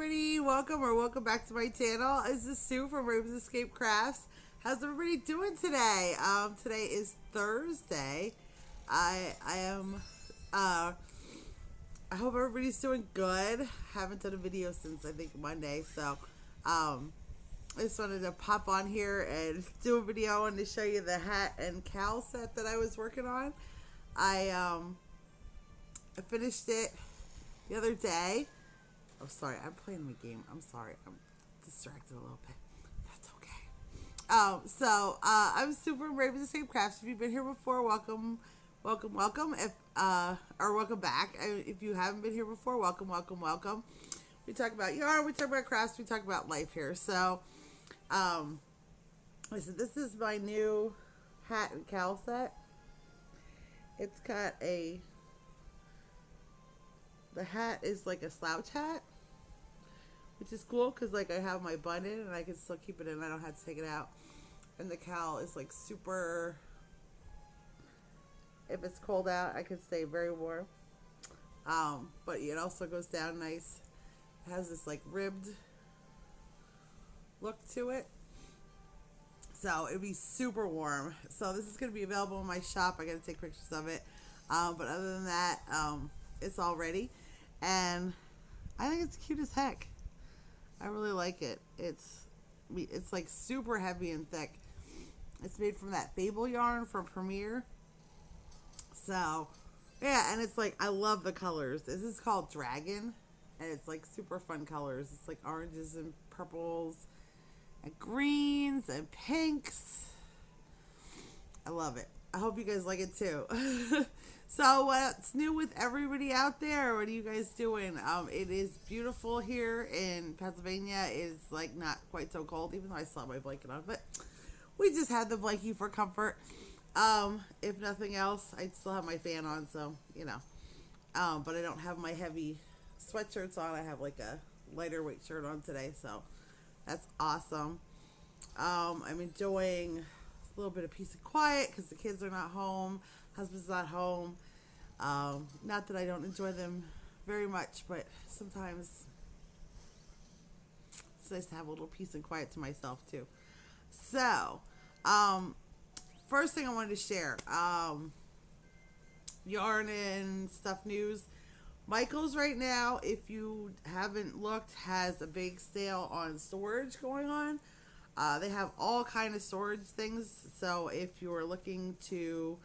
everybody, welcome back to my channel. This is Sue from Raven's Escape Crafts. How's everybody doing today? Today is Thursday. I hope everybody's doing good. Haven't done a video since I think Monday, so I just wanted to pop on here and do a video. I wanted to show you the hat and cowl set that I was working on. I finished it the other day. Oh, sorry, I'm playing my game. I'm sorry, I'm distracted a little bit. That's okay. I'm Super Raven's Escape Crafts. If you've been here before, welcome. If or welcome back. If you haven't been here before, welcome. We talk about yarn, we talk about crafts, we talk about life here. So, listen, this is my new hat and cowl set. It's got the hat is like a slouch hat, which is cool because like I have my bun in and I can still keep it in. I don't have to take it out. And the cowl is like super, if it's cold out, I can stay very warm. But it also goes down nice. It has this like ribbed look to it. So it'd be super warm. So this is going to be available in my shop. I got to take pictures of it. But other than that, it's all ready. And I think it's cute as heck. I really like it. It's like super heavy and thick. It's made from that Fable yarn from Premier. So, yeah, and it's like, I love the colors. This is called Dragon. And it's like super fun colors. It's like oranges and purples and greens and pinks. I love it. I hope you guys like it too. So what's new with everybody out there? What are you guys doing? It is beautiful here in Pennsylvania. It's like not quite so cold, even though I still have my blanket on, but we just had the blankie for comfort. If nothing else, I still have my fan on, so but I don't have my heavy sweatshirts on. I have like a lighter weight shirt on today, so that's awesome. I'm enjoying a little bit of peace and quiet because the kids are not home, husband's not home. Not that I don't enjoy them very much, but sometimes it's nice to have a little peace and quiet to myself too. So, first thing I wanted to share, yarn and stuff news. Michael's right now, if you haven't looked, has a big sale on storage going on. They have all kind of storage things. So if you're looking to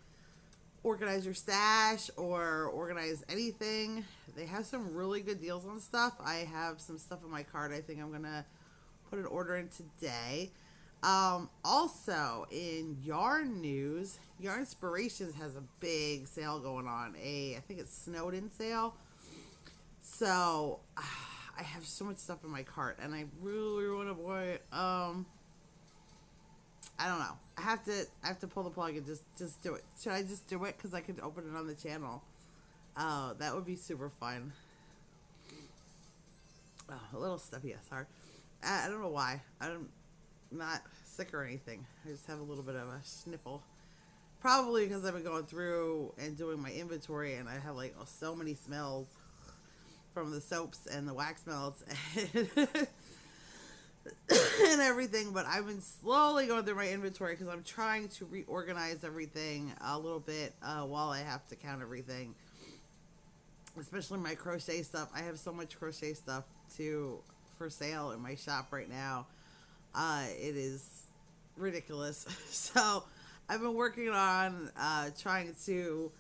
organize your stash or organize anything, they have some really good deals on stuff. I have some stuff in my cart. I think I'm going to put an order in today. Also, in yarn news, Yarn Inspirations has a big sale going on. I think it's Snowden sale. So, I have so much stuff in my cart, and I really want to buy it. I don't know. I have to pull the plug and just do it. Should I just do it? Because I could open it on the channel. That would be super fun. Oh, a little stuffy, yeah, sorry. I don't know why. I'm not sick or anything. I just have a little bit of a sniffle. Probably because I've been going through and doing my inventory, and I have like so many smells from the soaps and the wax melts and everything, but I've been slowly going through my inventory because I'm trying to reorganize everything a little bit while I have to count everything, especially my crochet stuff. I have so much crochet stuff for sale in my shop right now. It is ridiculous. So I've been working on trying to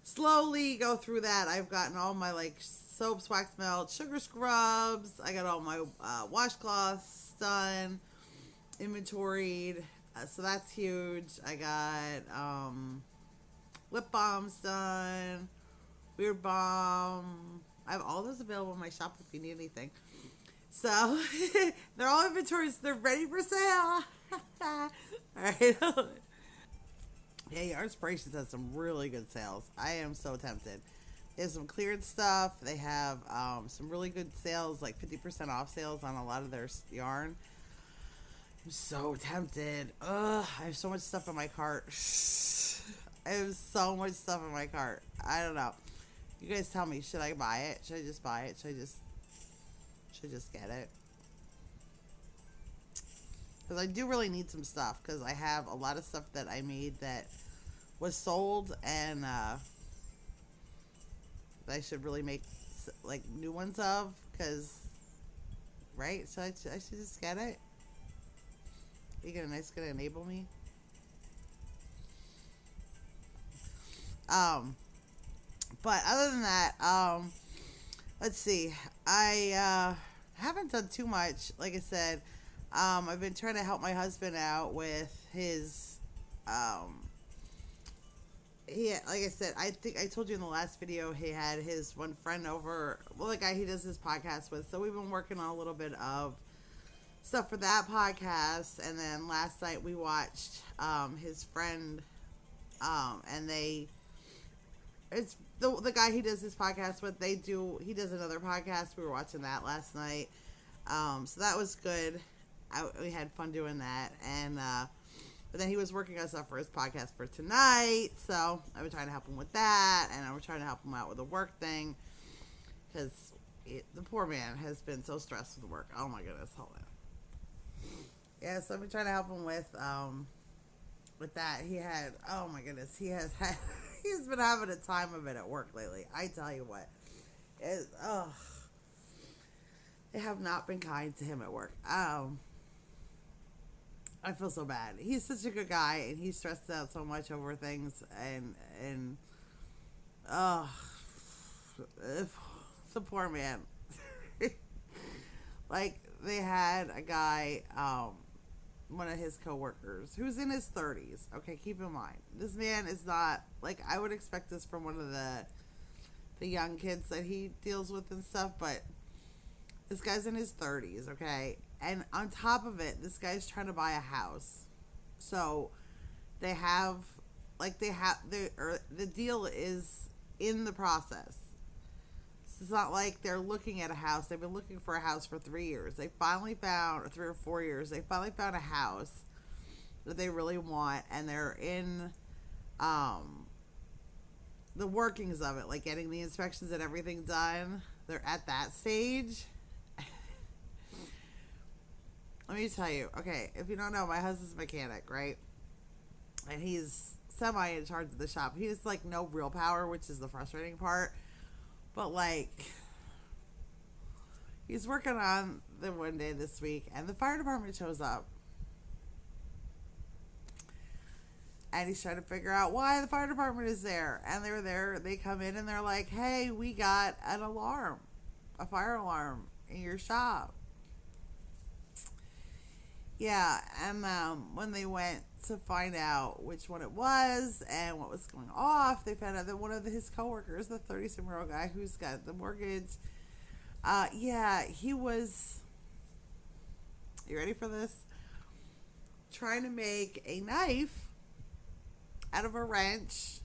slowly go through that. I've gotten all my like soaps, wax melt, sugar scrubs. I got all my washcloths done, inventoried. So that's huge. I got lip balms done, Weird Balm. I have all those available in my shop if you need anything. So they're all inventories. They're ready for sale. All right. Yeah, Yarn Inspirations has some really good sales. I am so tempted. There's some cleared stuff. They have some really good sales, like 50% off sales on a lot of their yarn. I'm so tempted. Ugh, I have so much stuff in my cart. I have so much stuff in my cart. I don't know. You guys tell me, should I buy it? Should I just buy it? Should should just get it. Because I do really need some stuff. Because I have a lot of stuff that I made that was sold. And I should really make like new ones of. Because, right? So I should just get it. You gonna enable me? But other than that, let's see. I haven't done too much. Like I said, I've been trying to help my husband out with his, like I said, I think I told you in the last video, he had his one friend over, well, the guy he does his podcast with. So we've been working on a little bit of stuff for that podcast. And then last night we watched, his friend, and it's the guy he does his podcast with. He does another podcast. We were watching that last night. So that was good. We had fun doing that. And, but then he was working on stuff for his podcast for tonight. So I've been trying to help him with that. And I was trying to help him out with the work thing. Because the poor man has been so stressed with work. Oh my goodness. Hold on. Yeah, so I've been trying to help him with that. Oh my goodness. He's been having a time of it at work lately. I tell you what. They have not been kind to him at work. I feel so bad. He's such a good guy, and he's stressed out so much over things, and the poor man. Like, they had a guy, one of his coworkers, who's in his 30s. Okay, keep in mind, this man is not, like, I would expect this from one of the young kids that he deals with and stuff, but this guy's in his 30s, okay? And on top of it, this guy's trying to buy a house. So the deal is in the process. It's not like they're looking at a house. They've been looking for a house for 3 years. They finally found, or 3 or 4 years, they finally found a house that they really want, and they're in the workings of it, like getting the inspections and everything done. They're at that stage. Let me tell you, okay, if you don't know, my husband's a mechanic, right? And he's semi in charge of the shop. He has, like, no real power, which is the frustrating part. But, like, he's working on the one day this week, and the fire department shows up. And he's trying to figure out why the fire department is there. And they're there, they come in, and they're like, hey, we got an alarm, a fire alarm in your shop. Yeah, and when they went to find out which one it was and what was going off, they found out that one of his coworkers, the 30-some-year-old guy who's got the mortgage, he was, you ready for this? Trying to make a knife out of a wrench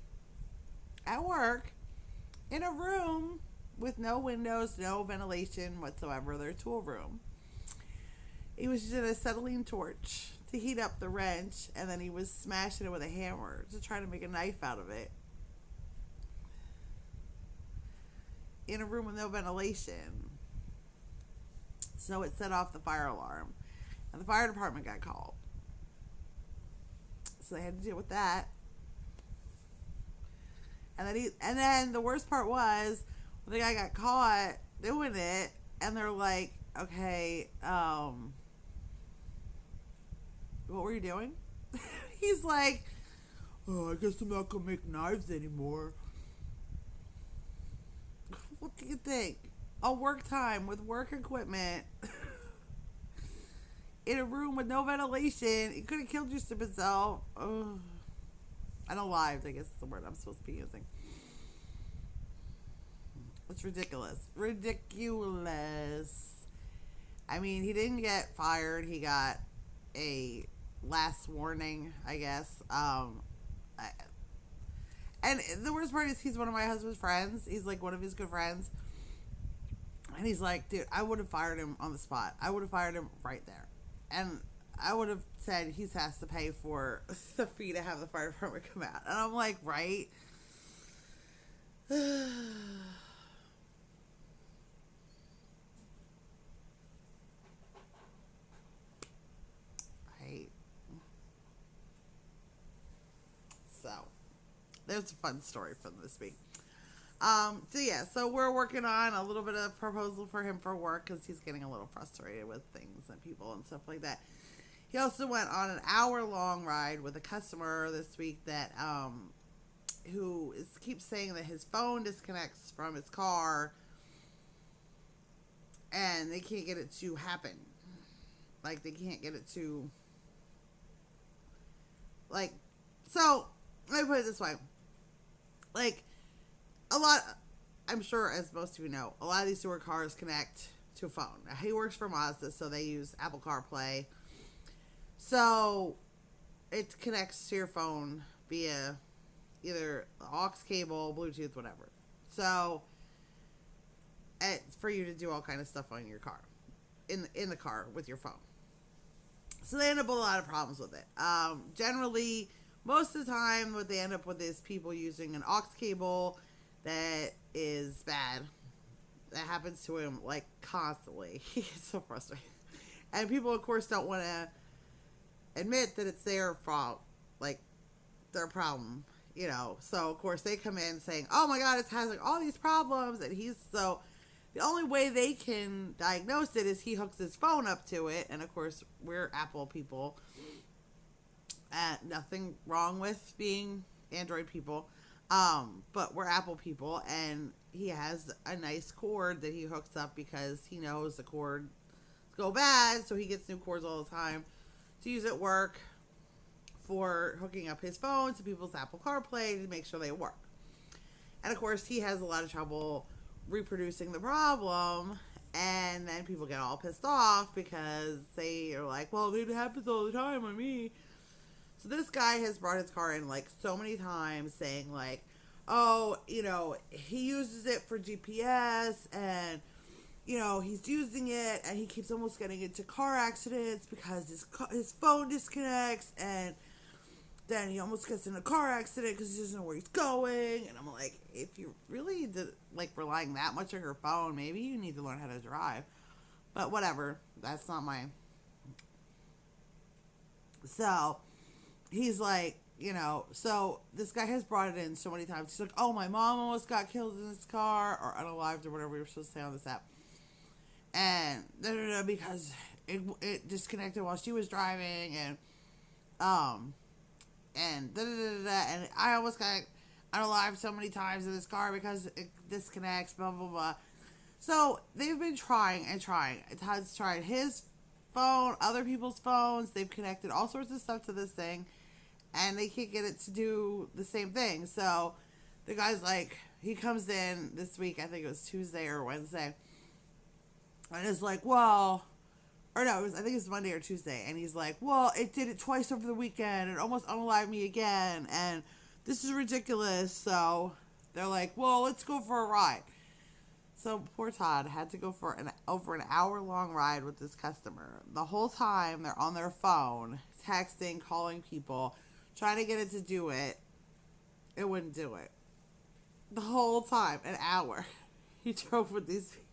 at work in a room with no windows, no ventilation whatsoever, their tool room. He was using a acetylene torch to heat up the wrench, and then he was smashing it with a hammer to try to make a knife out of it. In a room with no ventilation. So it set off the fire alarm. And the fire department got called. So they had to deal with that. And then the worst part was, when the guy got caught doing it, and they're like, okay, what were you doing? He's like, oh, I guess I'm not gonna make knives anymore. What do you think? On work time with work equipment in a room with no ventilation, he could have killed you himself. Unalived, I guess is the word I'm supposed to be using. It's ridiculous. Ridiculous. I mean, he didn't get fired. He got a last warning, I guess. And the worst part is he's one of my husband's friends. He's like one of his good friends. And he's like, dude, I would have fired him on the spot. I would have fired him right there. And I would have said he has to pay for the fee to have the fire department come out. And I'm like, right? there's a fun story from this week. So we're working on a little bit of proposal for him for work because he's getting a little frustrated with things and people and stuff like that. He also went on an hour-long ride with a customer this week that keeps saying that his phone disconnects from his car and they can't get it to happen. Like, they can't get it to... Like, so, let me put it this way. Like, I'm sure, as most of you know, a lot of these newer cars connect to a phone. Now, he works for Mazda, so they use Apple CarPlay. So, it connects to your phone via either aux cable, Bluetooth, whatever. So, it's for you to do all kind of stuff on your car, in the car with your phone. So they end up with a lot of problems with it. Generally, most of the time, what they end up with is people using an aux cable that is bad. That happens to him, like, constantly. He gets so frustrated. And people, of course, don't want to admit that it's their fault, like, their problem, you know. So, of course, they come in saying, oh, my God, it has, like, all these problems. And the only way they can diagnose it is he hooks his phone up to it. And, of course, we're Apple people. Nothing wrong with being Android people. But we're Apple people. And he has a nice cord that he hooks up because he knows the cords go bad. So he gets new cords all the time to use at work for hooking up his phone to people's Apple CarPlay to make sure they work. And, of course, he has a lot of trouble reproducing the problem, and then people get all pissed off because they are like, well, it happens all the time on me. So this guy has brought his car in, like, so many times saying, like, oh, you know, he uses it for GPS, and, you know, he's using it, and he keeps almost getting into car accidents because his phone disconnects, and then he almost gets in a car accident because he doesn't know where he's going. And I'm like, if you really relying that much on your phone, maybe you need to learn how to drive. But whatever, that's not my... So, he's like, you know, so this guy has brought it in so many times. He's like, oh, my mom almost got killed in this car, or unalived, or whatever we were supposed to say on this app. And, because it disconnected while she was driving, and I almost got unalived so many times in this car because it disconnects, blah, blah, blah. So, they've been trying and trying. Todd's tried his phone, other people's phones. They've connected all sorts of stuff to this thing, and they can't get it to do the same thing. So, the guy's like, he comes in this week, I think it was Tuesday or Wednesday, and is like, well... Or no, I think it was Monday or Tuesday. And he's like, well, it did it twice over the weekend. It almost unalived me again. And this is ridiculous. So they're like, well, let's go for a ride. So poor Todd had to go for over an hour-long ride with this customer. The whole time they're on their phone, texting, calling people, trying to get it to do it. It wouldn't do it. The whole time, an hour. He drove with these people.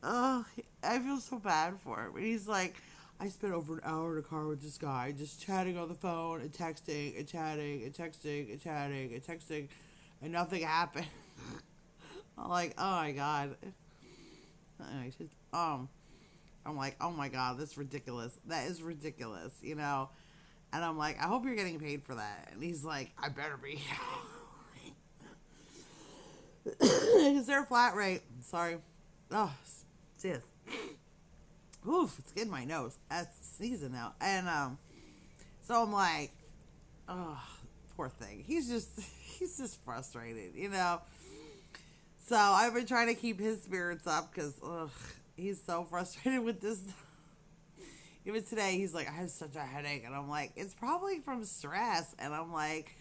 Oh, I feel so bad for him. He's like, I spent over an hour in a car with this guy, just chatting on the phone and texting and chatting and texting and chatting and texting, and nothing happened. I'm like, oh my God. I'm like, oh my God, that's ridiculous. That is ridiculous, you know? And I'm like, I hope you're getting paid for that. And he's like, I better be. Is there a flat rate? Sorry. Oh, oof, it's getting my nose. That's sneezing now. And so I'm like, oh, poor thing. He's just frustrated, you know. So I've been trying to keep his spirits up because he's so frustrated with this. Even today, he's like, I have such a headache, and I'm like, it's probably from stress. And I'm like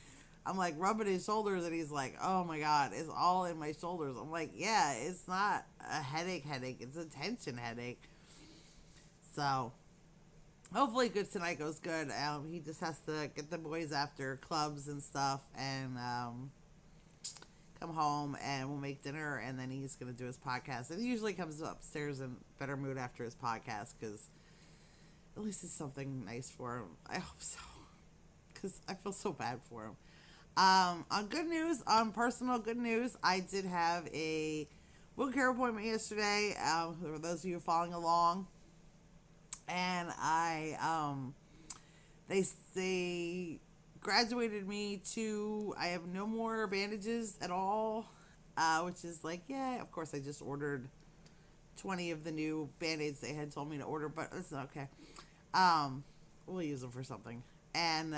rubbing his shoulders, and he's like, oh my God, it's all in my shoulders. I'm like, yeah, it's not a headache, it's a tension headache. So, hopefully tonight goes good. He just has to get the boys after clubs and stuff, and come home, and we'll make dinner, and then he's going to do his podcast. And he usually comes upstairs in better mood after his podcast, because at least it's something nice for him. I hope so. because I feel so bad for him. On good news, on personal good news, I did have a wound care appointment yesterday. For those of you following along, and they graduated me to, I have no more bandages at all, which is like, yeah, of course I just ordered 20 of the new band-aids they had told me to order, but it's okay. We'll use them for something. And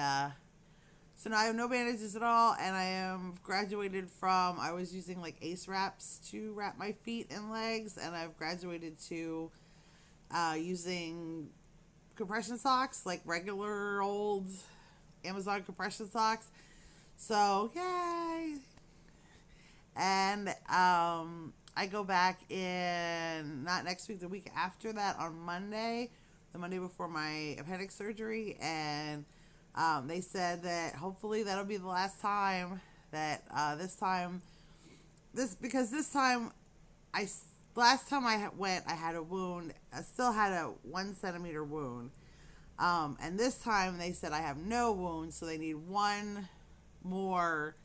so now I have no bandages at all, and I am graduated from, I was using like Ace wraps to wrap my feet and legs, and I've graduated to using compression socks, like regular old Amazon compression socks. So, yay! And I go back in, not next week, the week after that, on Monday, the Monday before my appendix surgery, and they said that hopefully that'll be the last time that because this time, last time I went, I had a wound, I still had a 1 centimeter wound, and this time they said I have no wounds, so they need one more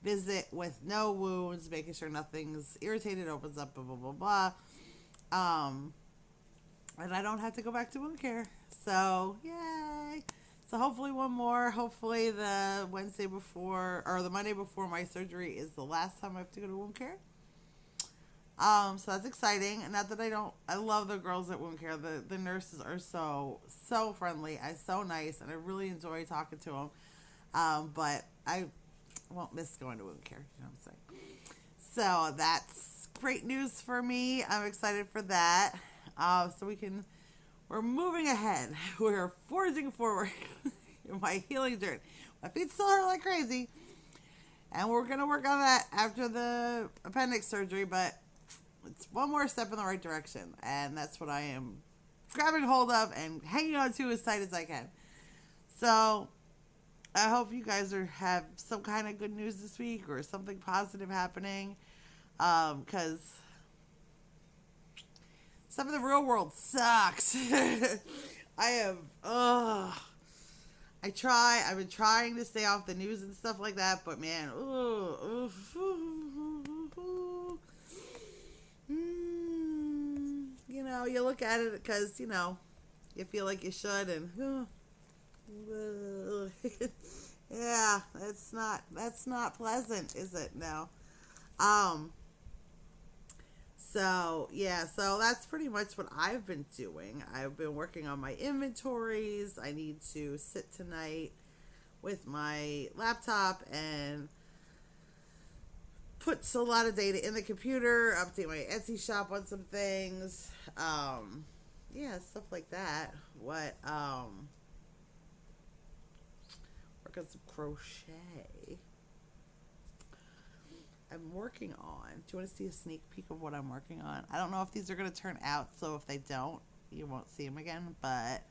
visit with no wounds, making sure nothing's irritated, opens up, blah, blah, blah, blah. And I don't have to go back to wound care. So, yay. So hopefully one more. Hopefully the Wednesday before, or the Monday before my surgery is the last time I have to go to wound care. So that's exciting. And not that I love the girls at wound care. The nurses are so friendly and so nice, and I really enjoy talking to them. But I won't miss going to wound care, you know what I'm saying? So that's great news for me. I'm excited for that. So we're moving ahead. We're forging forward in my healing journey. My feet still hurt like crazy, and we're going to work on that after the appendix surgery, but it's one more step in the right direction, and that's what I am grabbing hold of and hanging on to as tight as I can. So I hope you guys have some kind of good news this week or something positive happening, because some of the real world sucks. I've been trying to stay off the news and stuff like that, but man, you know, you look at it because, you know, you feel like you should, and yeah, that's not pleasant, is it? No. So that's pretty much what I've been doing. I've been working on my inventories. I need to sit tonight with my laptop and put a lot of data in the computer, update my Etsy shop on some things. Stuff like that. Work on some crochet. I'm working on. Do you want to see a sneak peek of what I'm working on? I don't know if these are going to turn out, so if they don't, you won't see them again. But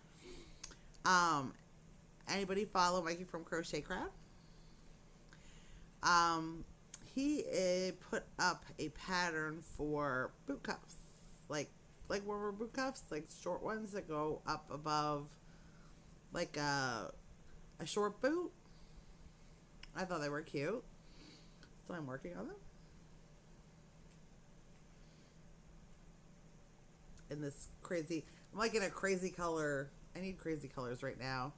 anybody follow Mikey from Crochet Crowd? He put up a pattern for boot cuffs, like rubber boot cuffs, like short ones that go up above, like a short boot. I thought they were cute, so I'm working on them. In this crazy, I'm like in a crazy color. I need crazy colors right now.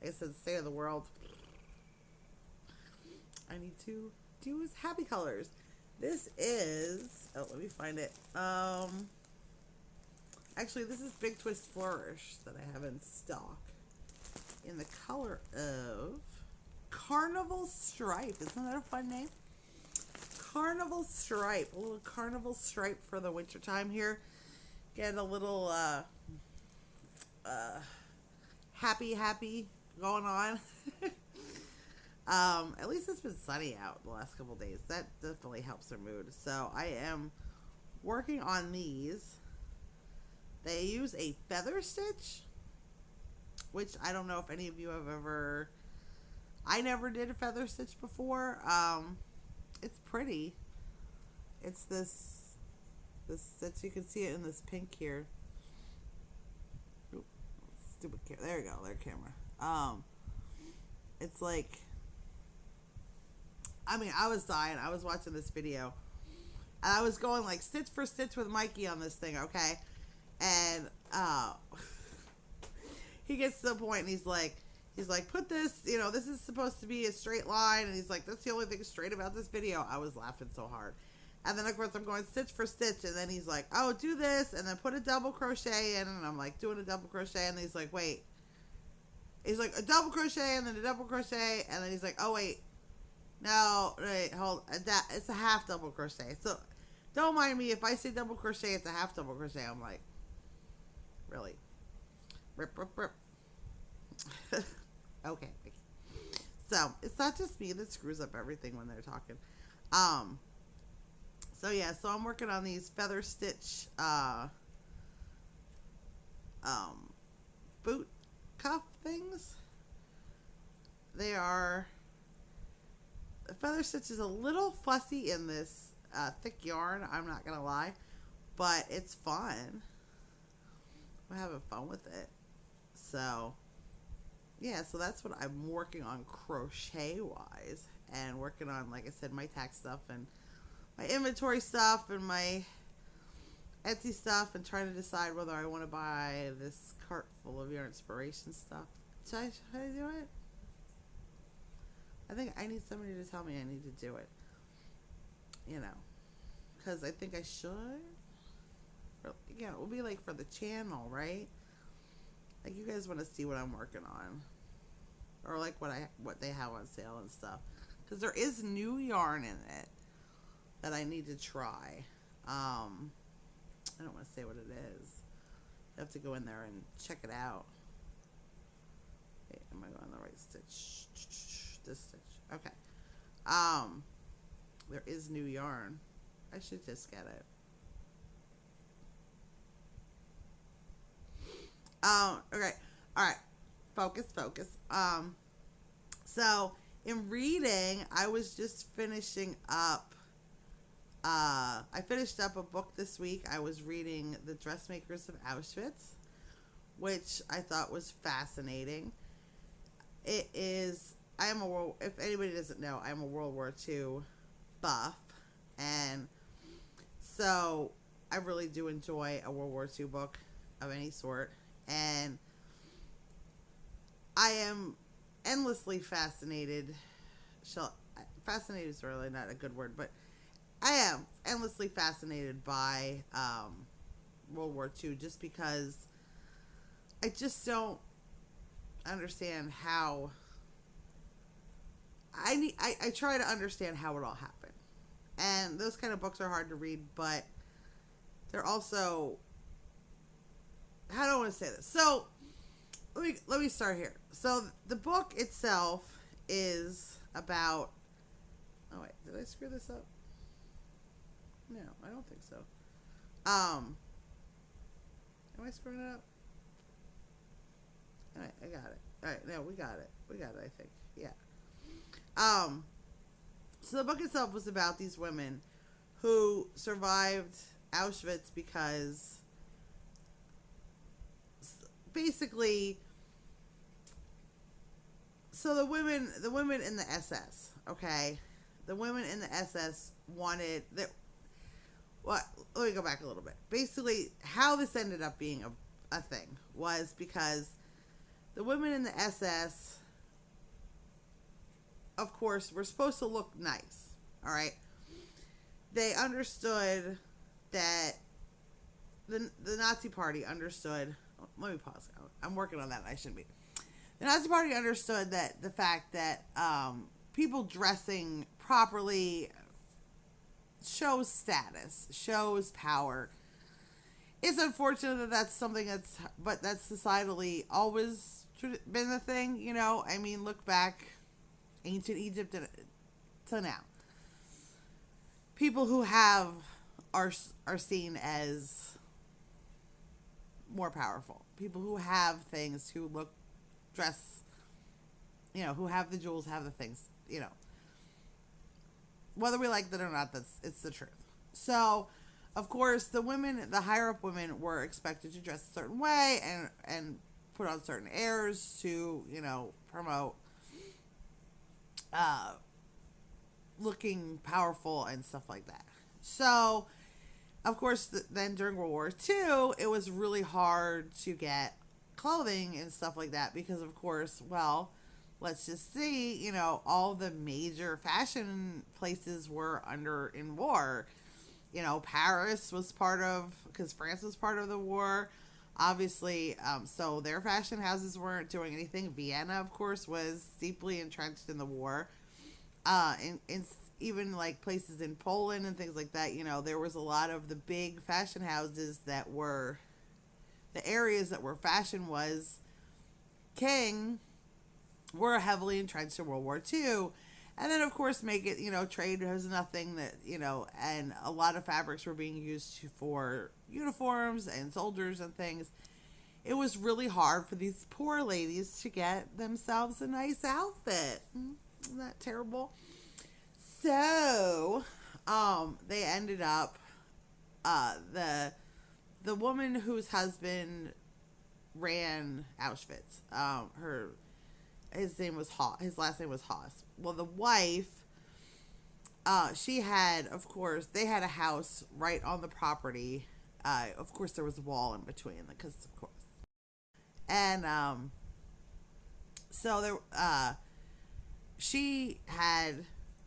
Like I said, state of the world. I need to do happy colors. This is, let me find it. Actually, this is Big Twist Flourish that I have in stock in the color of Carnival Stripe. Isn't that a fun name? Carnival Stripe. A little carnival stripe for the winter time here. Get a little happy going on. At least it's been sunny out the last couple days. That definitely helps their mood. So I am working on these. They use a feather stitch, which I don't know if any of you have ever. I never did a feather stitch before. It's pretty. It's this stitch. You can see it in this pink here. Oop, stupid camera. There you go. There, camera. It's like, I mean, I was dying. I was watching this video, and I was going like stitch for stitch with Mikey on this thing, okay? And he gets to the point, and he's like, put this, this is supposed to be a straight line, and he's like, that's the only thing straight about this video. I was laughing so hard. And then, of course, I'm going stitch for stitch, and then he's like, oh, do this, and then put a double crochet in, and I'm like, doing a double crochet, and he's like, wait. He's like, a double crochet, and then a double crochet, and then he's like, oh, wait. No, wait, hold, it's a half double crochet. So, don't mind me, if I say double crochet, it's a half double crochet. I'm like, really? Rip, rip, rip. Okay. So, it's not just me that screws up everything when they're talking. So yeah, so I'm working on these feather stitch boot cuff things. They are, the feather stitch is a little fussy in this thick yarn, I'm not gonna lie, but it's fun. I'm having fun with it. So yeah, so that's what I'm working on crochet wise, and working on, like I said, my tack stuff and my inventory stuff and my Etsy stuff, and trying to decide whether I want to buy this cart full of your inspiration stuff. Should I do it? I think I need somebody to tell me I need to do it. Because I think I should. Again, it will be like for the channel, right? Like, you guys want to see what I'm working on, or like what they have on sale and stuff. Because there is new yarn in it that I need to try. I don't want to say what it is. I have to go in there and check it out. Wait, am I going the right stitch? This stitch. Okay. There is new yarn. I should just get it. Okay. All right. Focus. So in reading, I was just finishing up. I finished up a book this week. I was reading The Dressmakers of Auschwitz, which I thought was fascinating. It is, if anybody doesn't know, I'm a World War II buff, and so I really do enjoy a World War II book of any sort, and I am endlessly fascinated. Fascinated is really not a good word, but I am endlessly fascinated by World War II, just because I just don't understand how. I try to understand how it all happened, and those kind of books are hard to read, but they're also, how do I want to say this? So let me start here. So the book itself is about. Oh wait, did I screw this up? No, I don't think so. Am I screwing it up? Alright, I got it. Alright, no, we got it. I think. Yeah. So the book itself was about these women who survived Auschwitz because basically, so the women in the SS, okay? The women in the SS wanted that. Well, let me go back a little bit. Basically, how this ended up being a thing was because the women in the SS, of course, were supposed to look nice. All right. They understood that the Nazi Party understood. Let me pause. I'm working on that. I shouldn't be. The Nazi Party understood that the fact that people dressing properly shows status, shows power. It's unfortunate that that's something that's societally always been the thing, I mean, look back, ancient Egypt to now. People who are seen as more powerful. People who have things, who dress, who have the jewels, have the things, Whether we like that or not, it's the truth. So, of course, the higher up women were expected to dress a certain way and put on certain airs to, promote uh, looking powerful and stuff like that. So, of course, then during World War II, it was really hard to get clothing and stuff like that because, of course, well, let's just see, all the major fashion places were under in war. Paris was part of, because France was part of the war, obviously. So their fashion houses weren't doing anything. Vienna, of course, was deeply entrenched in the war. And even like places in Poland and things like that, there was a lot of the big fashion houses that were the areas that where fashion was king were heavily entrenched in World War II. And then, of course, make it, trade was nothing that, and a lot of fabrics were being used for uniforms and soldiers and things. It was really hard for these poor ladies to get themselves a nice outfit. Isn't that terrible? So, they ended up, the woman whose husband ran Auschwitz, his name was his last name was Haas. Well, the wife, she had, of course, they had a house right on the property. Of course, there was a wall in between, because of course. And so there, she had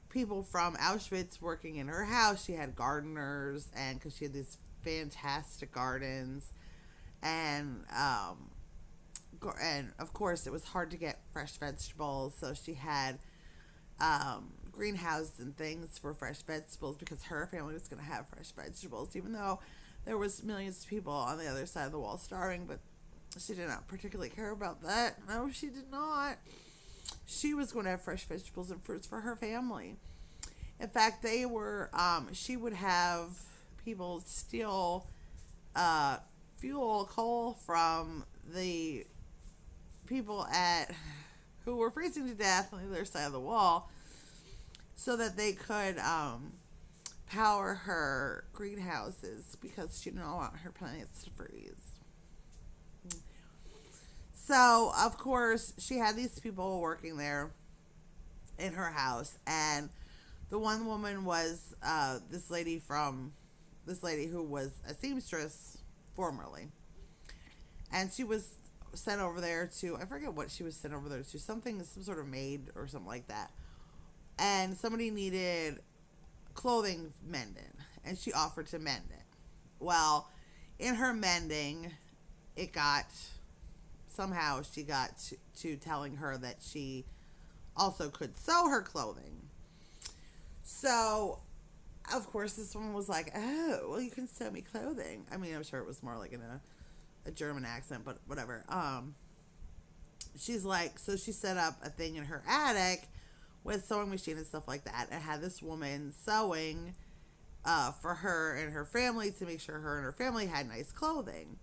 people from Auschwitz working in her house. She had gardeners, and because she had these fantastic gardens, and of course it was hard to get fresh vegetables, so she had greenhouses and things for fresh vegetables because her family was going to have fresh vegetables, even though there was millions of people on the other side of the wall starving. But she did not particularly care about that. No, she did not. She was going to have fresh vegetables and fruits for her family. In fact, she would have people steal coal from the people who were freezing to death on the other side of the wall, so that they could power her greenhouses, because she didn't want her plants to freeze. So, of course, she had these people working there in her house, and the one woman was this lady who was a seamstress formerly, and she was sent over there to, I forget what she was sent over there to, some sort of maid or something like that, and somebody needed clothing mended, and she offered to mend it. Well, in her mending, somehow she got to telling her that she also could sew her clothing. So, of course, this woman was like, oh, well, you can sew me clothing. I mean, I'm sure it was more like in a German accent, but whatever. She's like, so she set up a thing in her attic with sewing machine and stuff like that, and had this woman sewing for her and her family to make sure her and her family had nice clothing.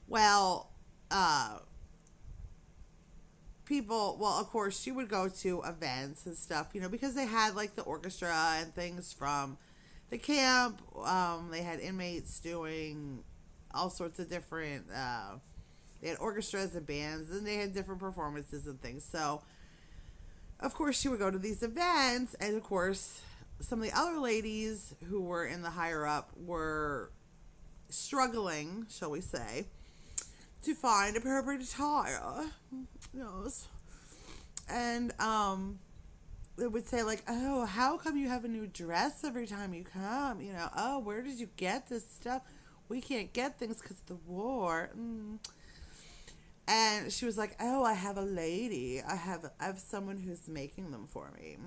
Well, of course, she would go to events and stuff, because they had like the orchestra and things from the camp. They had inmates doing all sorts of different, they had orchestras and bands, and they had different performances and things. So, of course, she would go to these events, and of course, some of the other ladies who were in the higher up were struggling, shall we say, to find appropriate attire. Yes. And they would say like, oh, how come you have a new dress every time you come? Oh, where did you get this stuff? We can't get things because of the war. And she was like, oh, I have a lady. I have someone who's making them for me.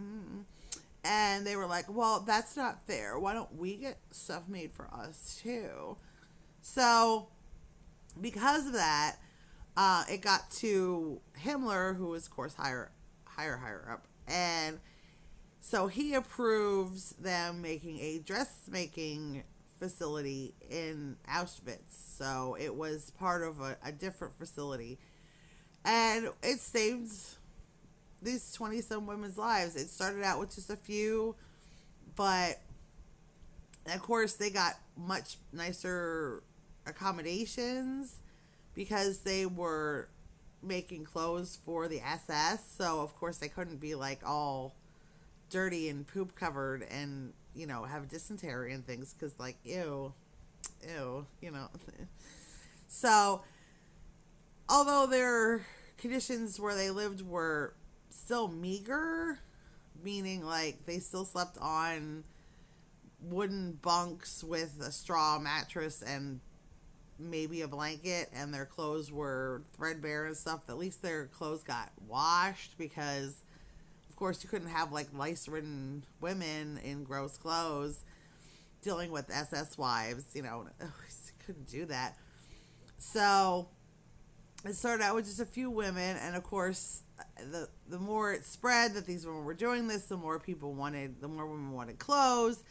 And they were like, well, that's not fair. Why don't we get stuff made for us too? So, because of that, it got to Himmler, who was, of course, higher up. And so he approves them making a dressmaking facility in Auschwitz. So it was part of a different facility. And it saved these 20-some women's lives. It started out with just a few, but of course they got much nicer accommodations because they were making clothes for the SS, so of course they couldn't be like all dirty and poop covered and have dysentery and things because like ew. So although their conditions where they lived were still meager, meaning like they still slept on wooden bunks with a straw mattress and maybe a blanket, and their clothes were threadbare and stuff, at least their clothes got washed because of course you couldn't have like lice-ridden women in gross clothes dealing with SS wives, couldn't do that. So it started out with just a few women, and of course the more it spread that these women were doing this, the more women wanted clothes.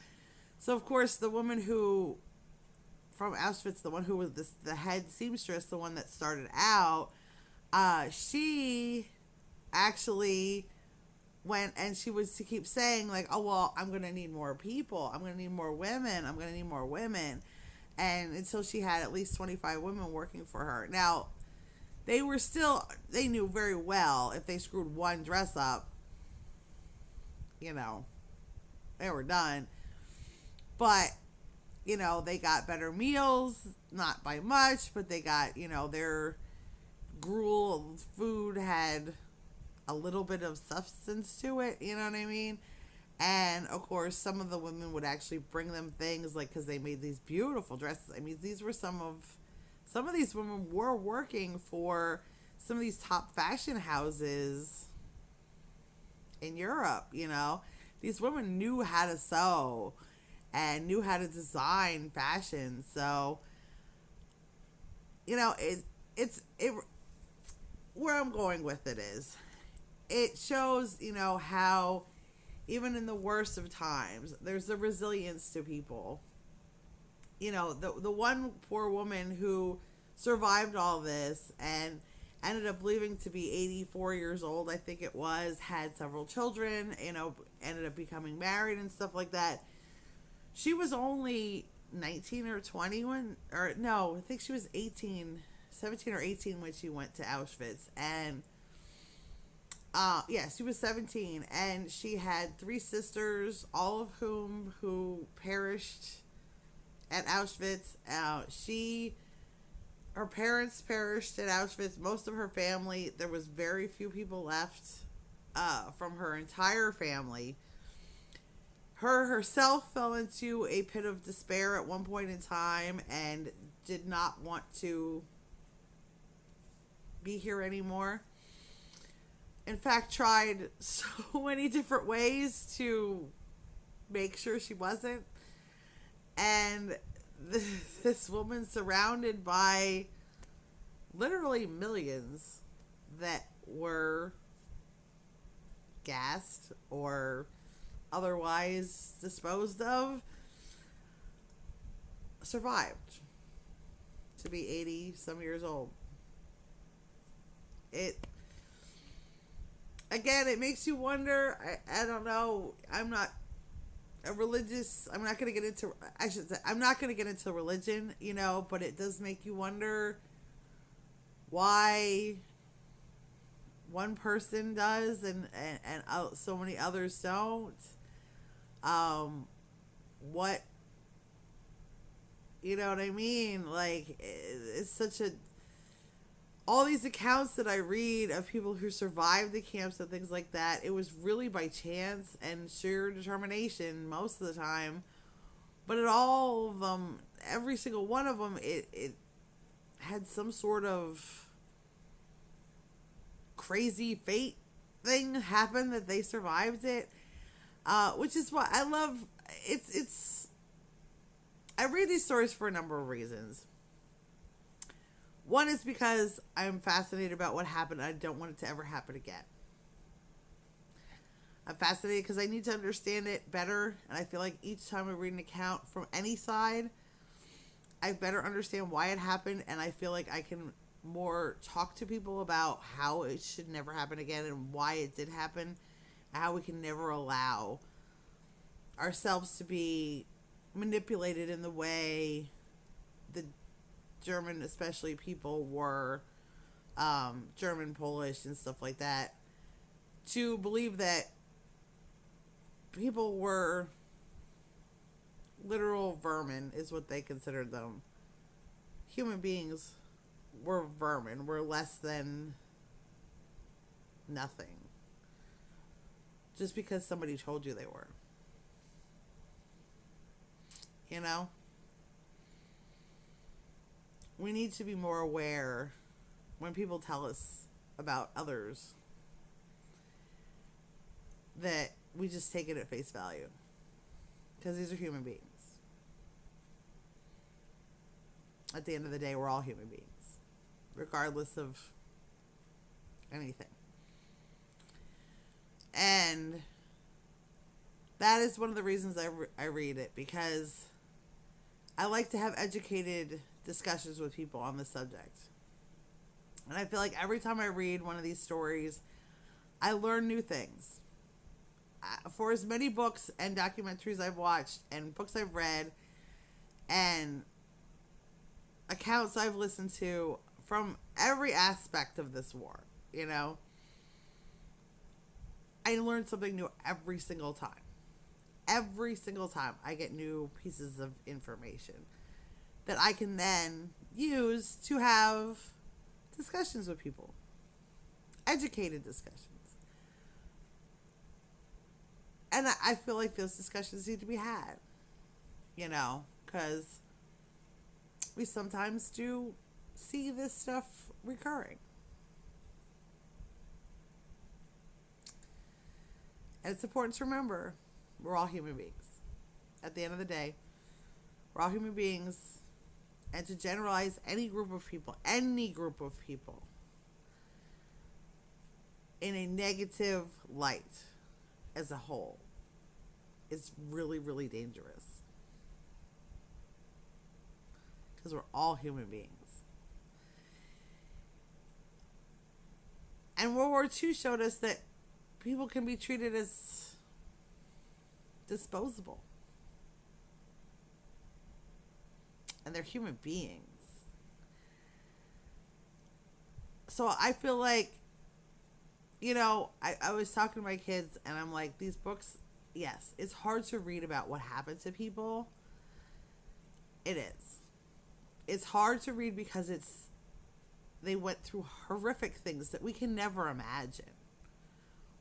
So of course the woman who from Auschwitz, the one who was the head seamstress, the one that started out, she actually went and she was to keep saying like, oh well, I'm gonna need more people, I'm gonna need more women, I'm gonna need more women, and until she had at least 25 women working for her. Now they knew very well if they screwed one dress up, they were done. But they got better meals, not by much, but they got, their gruel food had a little bit of substance to it, you know what I mean? And of course, some of the women would actually bring them things like, because they made these beautiful dresses. I mean, these were some of these women were working for some of these top fashion houses in Europe, These women knew how to sew and knew how to design fashion. So, where I'm going with it is, it shows, how even in the worst of times, there's a resilience to people. The one poor woman who survived all this and ended up living to be 84 years old, I think it was, had several children, ended up becoming married and stuff like that. She was only 19 or 20 I think she was 17 or 18 when she went to Auschwitz. And, she was 17. And she had 3 sisters, all of who perished at Auschwitz. Her parents perished at Auschwitz. Most of her family, there was very few people left from her entire family. Her herself fell into a pit of despair at one point in time and did not want to be here anymore. In fact, tried so many different ways to make sure she wasn't. And this woman, surrounded by literally millions that were gassed or otherwise disposed of, survived to be 80 some years old. It makes you wonder. I don't know. I'm not going to get into, I'm not going to get into religion, but it does make you wonder why one person does and so many others don't. What, you know what I mean? Like, it's such all these accounts that I read of people who survived the camps and things like that, it was really by chance and sheer determination most of the time. But at all of them, every single one of them, it had some sort of crazy fate thing happen that they survived it. Which is what I love. I read these stories for a number of reasons. One is because I'm fascinated about what happened. I don't want it to ever happen again. I'm fascinated because I need to understand it better. And I feel like each time I read an account from any side, I better understand why it happened. And I feel like I can more talk to people about how it should never happen again and why it did happen. How we can never allow ourselves to be manipulated in the way the German, especially, people were German, Polish, and stuff like that, to believe that people were literal vermin, is what they considered them. Human beings were vermin, were less than nothing. Just because somebody told you they were. You know? We need to be more aware when people tell us about others that we just take it at face value. Because these are human beings. At the end of the day, we're all human beings, regardless of anything. And that is one of the reasons I read it, because I like to have educated discussions with people on the subject. And I feel like every time I read one of these stories, I learn new things. For as many books and documentaries I've watched and books I've read and accounts I've listened to from every aspect of this war, you know, I learn something new every single time. Every single time I get new pieces of information that I can then use to have discussions with people. Educated discussions. And I feel like those discussions need to be had. You know, because we sometimes do see this stuff recurring. And it's important to remember, we're all human beings. At the end of the day, we're all human beings. And to generalize any group of people in a negative light as a whole is really, really dangerous. Because we're all human beings. And World War II showed us that people can be treated as disposable. And they're human beings. So I feel like, you know, I was talking to my kids and I'm like, these books, yes, it's hard to read about what happened to people. It is. It's hard to read because they went through horrific things that we can never imagine.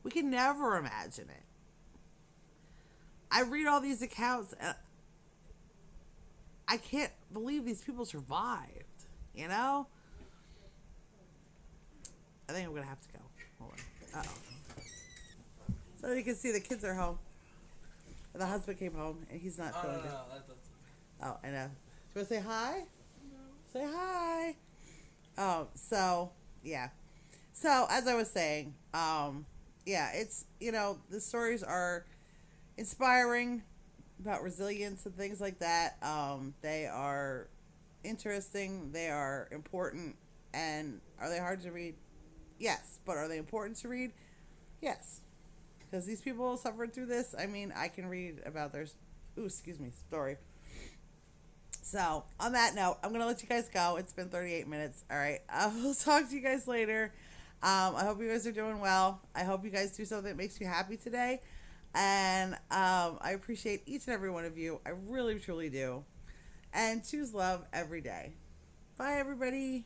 We can never imagine it. I read all these accounts and I can't believe these people survived, you know? I think I'm going to have to go. Hold on. Uh-oh. So you can see the kids are home. The husband came home and he's not feeling good. Oh, I know. Do you want to say hi? No. Say hi. So, yeah. So, as I was saying, yeah, it's, you know, the stories are inspiring about resilience and things like that. They are interesting. They are important. And are they hard to read? Yes. But are they important to read? Yes. Because these people suffered through this. I mean, I can read about their, story. So, on that note, I'm going to let you guys go. It's been 38 minutes. All right. I will talk to you guys later. I hope you guys are doing well. I hope you guys do something that makes you happy today. And I appreciate each and every one of you. I really, truly do. And choose love every day. Bye, everybody.